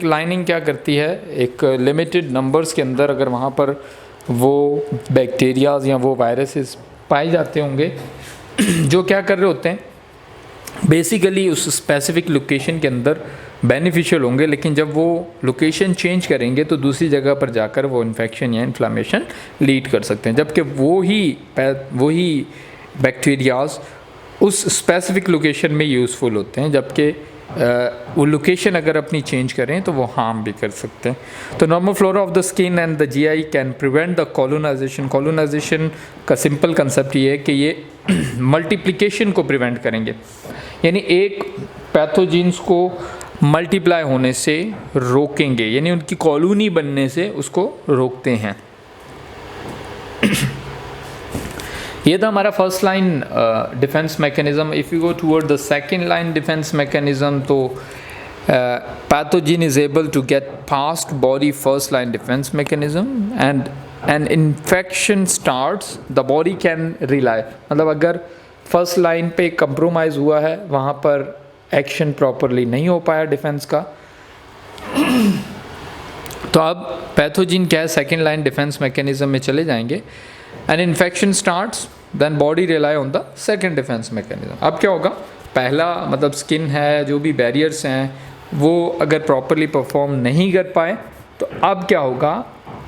एक लाइनिंग क्या करती है, एक लिमिटेड नंबर्स के अंदर अगर वहाँ पर वो बैक्टीरियाज या वो वायरसेस पाए जाते होंगे जो क्या कर रहे होते हैं, बेसिकली उस स्पेसिफिक लोकेशन के अंदर बेनिफिशियल होंगे, लेकिन जब वो लोकेशन चेंज करेंगे तो दूसरी जगह पर जाकर वो इन्फेक्शन या इन्फ्लामेशन लीड कर सकते हैं, जबकि वही बैक्टीरियाज उस स्पेसिफिक लोकेशन में यूज़फुल होते हैं, जबकि वो लोकेशन अगर अपनी चेंज करें तो वो हार्म भी कर सकते हैं। तो normal flora of the skin and the GI can prevent the colonisation. Colonisation का सिंपल कंसेप्ट ये है कि ये मल्टीप्लिकेशन को प्रिवेंट करेंगे, यानी एक पैथोजेंस को मल्टीप्लाई होने से रोकेंगे, यानी उनकी कॉलोनी बनने से उसको रोकते हैं। ये था हमारा first line defence mechanism. If you go toward the second line defence mechanism, तो pathogen is able to get past body first line defence mechanism and an infection starts the body can rely. मतलब अगर first line पे compromise हुआ है, वहाँ पर action properly नहीं हो पाया डिफेंस का, तो अब पैथोजन क्या है, सेकेंड लाइन डिफेंस मैकेनिज्म में चले जाएंगे। An infection starts then body rely on the second defence mechanism. अब क्या होगा, पहला मतलब स्किन है, जो भी बैरियर्स हैं वो अगर प्रॉपरली परफॉर्म नहीं कर पाए, तो अब क्या होगा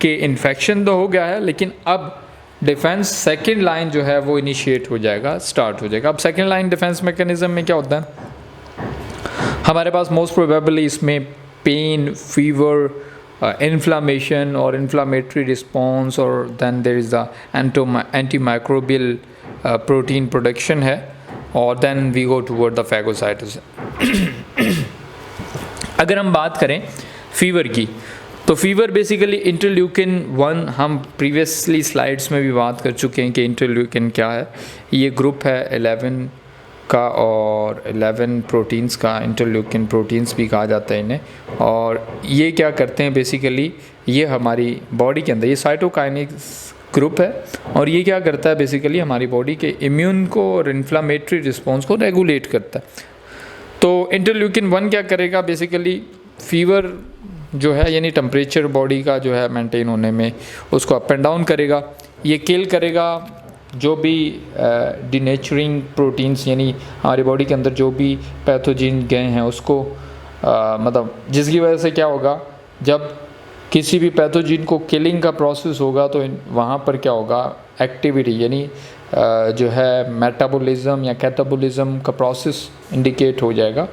कि इन्फेक्शन तो हो गया है, लेकिन अब डिफेंस सेकेंड लाइन जो है वो इनिशिएट हो जाएगा, स्टार्ट हो जाएगा। अब सेकेंड लाइन डिफेंस मैकेनिज्म में क्या होता है, हमारे पास मोस्ट प्रोबेबली इसमें pain, fever, inflammation or inflammatory response, or then there is the antimicrobial protein production है, और then we go toward the phagocytosis। अगर हम बात करें फीवर की, तो फीवर बेसिकली इंटरल्यूकिन 1, हम प्रीवियसली स्लाइड्स में भी बात कर चुके हैं कि इंटरल्यूकिन क्या है। ये ग्रुप है 11 का और 11 प्रोटीन्स का, इंटरल्यूकिन प्रोटीन्स भी कहा जाता है इन्हें। और ये क्या करते हैं बेसिकली, ये हमारी बॉडी के अंदर, ये साइटोकाइनिक्स ग्रुप है, और ये क्या करता है बेसिकली हमारी बॉडी के इम्यून को और इन्फ्लामेटरी रिस्पॉन्स को रेगुलेट करता है। तो इंटरल्यूकिन 1 क्या करेगा बेसिकली, फीवर जो है यानी टेम्परेचर बॉडी का जो है मेंटेन होने में उसको अप एंड डाउन करेगा। ये किल करेगा जो भी डिनेचरिंग प्रोटीन्स, यानी हमारी बॉडी के अंदर जो भी पैथोजन गए हैं उसको, मतलब जिसकी वजह से क्या होगा, जब किसी भी पैथोजन को किलिंग का प्रोसेस होगा तो वहाँ पर क्या होगा, एक्टिविटी यानी जो है मेटाबॉलिज्म या कैटाबॉलिज्म का प्रोसेस इंडिकेट हो जाएगा।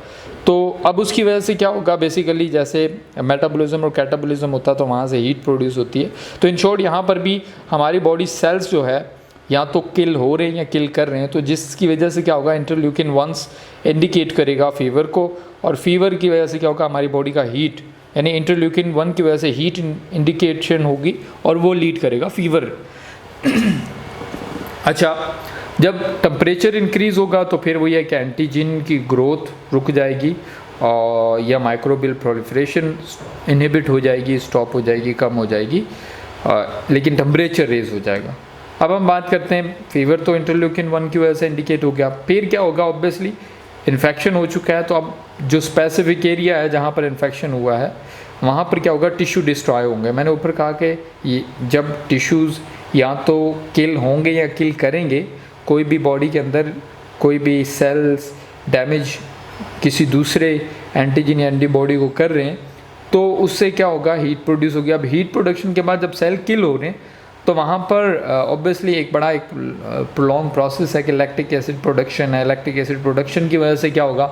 तो अब उसकी वजह से क्या होगा बेसिकली, जैसे मेटाबॉलिज्म और कैटाबॉलिज्म होता है तो वहाँ से हीट प्रोड्यूस होती है। तो इन शॉर्ट यहाँ पर भी हमारी बॉडी सेल्स जो है या तो किल हो रहे हैं या किल कर रहे हैं, तो जिसकी वजह से क्या होगा, इंटरल्यूकिन 1 इंडिकेट करेगा फीवर को, और फीवर की वजह से क्या होगा, हमारी बॉडी का हीट, यानी इंटरल्यूकिन 1 की वजह से हीट इंडिकेशन होगी और वो लीड करेगा फीवर। अच्छा, जब टेम्परेचर इंक्रीज़ होगा तो फिर वही है कि एंटीजन की ग्रोथ रुक जाएगी और या माइक्रोबियल प्रोलिफरेशन इनहिबिट हो जाएगी, स्टॉप हो जाएगी, कम हो जाएगी, लेकिन टेम्परेचर रेज हो जाएगा। अब हम बात करते हैं, फीवर तो इंटरल्यूकिन 1 की वजह से इंडिकेट हो गया, फिर क्या होगा, ऑब्वियसली इन्फेक्शन हो चुका है, तो अब जो स्पेसिफिक एरिया है जहाँ पर इन्फेक्शन हुआ है वहाँ पर क्या होगा, टिश्यू डिस्ट्रॉय होंगे। मैंने ऊपर कहा कि ये जब टिश्यूज़ या तो किल होंगे या किल करेंगे, कोई भी बॉडी के अंदर कोई भी सेल्स डैमेज किसी दूसरे एंटीजन या एंटीबॉडी को कर रहे हैं, तो उससे क्या होगा, हीट प्रोड्यूस हो गया। अब हीट प्रोडक्शन के बाद जब सेल किल हो रहे हैं तो वहाँ पर ऑब्वियसली एक प्रोलॉन्ग प्रोसेस है कि लैक्टिक एसिड प्रोडक्शन है। लैक्टिक एसिड प्रोडक्शन की वजह से क्या होगा,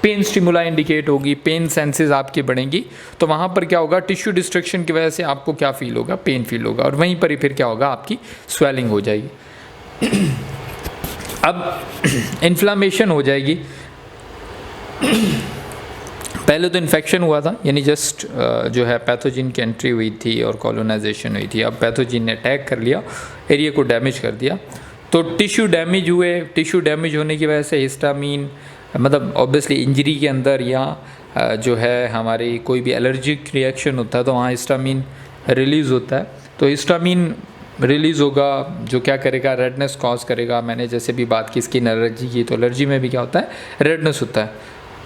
पेन स्टिमुलाई इंडिकेट होगी, पेन सेंसेस आपकी बढ़ेंगी, तो वहाँ पर क्या होगा, टिश्यू डिस्ट्रक्शन की वजह से आपको क्या फील होगा, पेन फील होगा, और वहीं पर ही फिर क्या होगा, आपकी स्वेलिंग हो जाएगी। अब इन्फ्लामेशन हो जाएगी। पहले तो इन्फेक्शन हुआ था, यानी जस्ट जो है पैथोजन की एंट्री हुई थी और कॉलोनाइजेशन हुई थी। अब पैथोजन ने अटैक कर लिया, एरिया को डैमेज कर दिया, तो टिश्यू डैमेज हुए। टिश्यू डैमेज होने की वजह से हिस्टामीन, मतलब ऑब्वियसली इंजरी के अंदर या जो है हमारी कोई भी एलर्जिक रिएक्शन होता है तो वहाँ हिस्टामीन रिलीज़ होता है। तो हिस्टामीन रिलीज़ होगा जो क्या करेगा, रेडनेस कॉज करेगा। मैंने जैसे भी बात की स्किन एलर्जी की, तो एलर्जी में भी क्या होता है, रेडनेस होता है।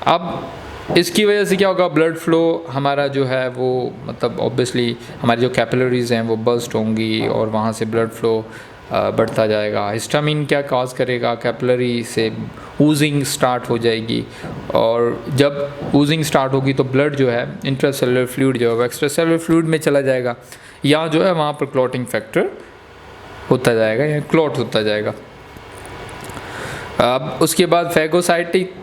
अब इसकी वजह से क्या होगा, ब्लड फ्लो हमारा जो है वो मतलब ऑब्वियसली हमारी जो कैपिलरीज हैं वो बर्स्ट होंगी और वहाँ से ब्लड फ्लो बढ़ता जाएगा। हिस्टामिन क्या कॉज करेगा, कैपिलरी से ऊजिंग स्टार्ट हो जाएगी और जब ऊजिंग स्टार्ट होगी तो ब्लड जो है इंट्रासेलुलर फ्लूइड जो है वो एक्स्ट्रासेलुलर फ्लूइड में चला जाएगा, या जो है वहाँ पर क्लॉटिंग फैक्टर होता जाएगा या क्लॉट होता जाएगा। अब उसके बाद फैगोसाइटिक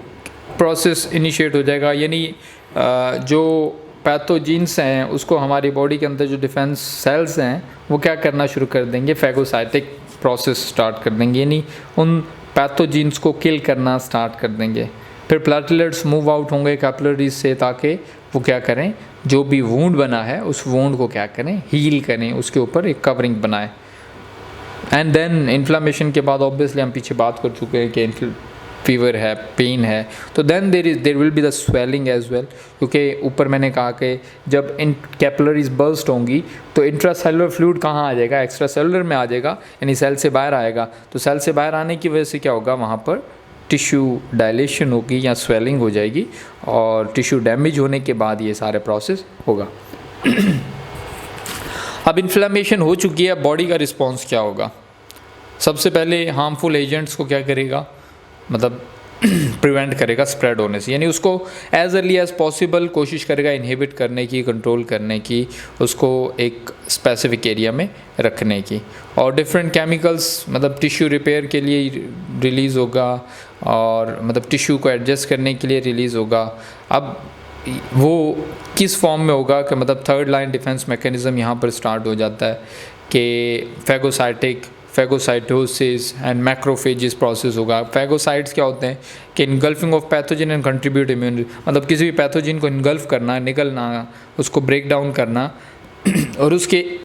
प्रोसेस इनिशिएट हो जाएगा, यानी जो पैथोजेंस हैं उसको हमारी बॉडी के अंदर जो डिफेंस सेल्स हैं वो क्या करना शुरू कर देंगे, फैगोसाइटिक प्रोसेस स्टार्ट कर देंगे, यानी उन पैथोजेंस को किल करना स्टार्ट कर देंगे। फिर प्लेटलेट्स मूव आउट होंगे कैपिलरीज से ताकि वो क्या करें, जो भी वुंड बना है उस वुंड को क्या करें, हील करें, उसके ऊपर एक कवरिंग बनाए। एंड देन इन्फ्लामेशन के बाद ऑब्वियसली हम पीछे बात कर चुके हैं कि फीवर है, पेन है, तो then there will be the swelling as well, क्योंकि ऊपर मैंने कहा कि जब इन कैपिलरीज बर्स्ट होंगी तो इंट्रासेलुलर फ्लूइड कहाँ आ जाएगा, एक्स्ट्रा सेलुलर में आ जाएगा, यानी सेल से बाहर आएगा। तो सेल से बाहर आने की वजह से क्या होगा, वहाँ पर टिश्यू डायलेशन होगी या स्वेलिंग हो जाएगी और टिश्यू डैमेज होने के बाद ये सारे प्रोसेस होगा। अब इन्फ्लेमेशन हो चुकी है, बॉडी का रिस्पॉन्स क्या होगा। सबसे पहले हार्मफुल एजेंट्स को क्या करेगा, मतलब प्रिवेंट करेगा स्प्रेड होने से, यानी उसको एज अर्ली एज पॉसिबल कोशिश करेगा इनहिबिट करने की, कंट्रोल करने की, उसको एक स्पेसिफिक एरिया में रखने की। और डिफरेंट केमिकल्स मतलब टिश्यू रिपेयर के लिए रिलीज़ होगा और मतलब टिश्यू को एडजस्ट करने के लिए रिलीज़ होगा। अब वो किस फॉर्म में होगा कि मतलब थर्ड लाइन डिफेंस मैकेनिज़्म यहाँ पर स्टार्ट हो जाता है कि फैगोसाइटोसिस एंड मैक्रोफेजिस प्रोसेस होगा। फैगोसाइट्स क्या होते हैं कि engulfing of pathogen and contribute immunity, मतलब किसी भी पैथोजन को इनगल्फ करना, निगलना, उसको ब्रेक डाउन करना और उसके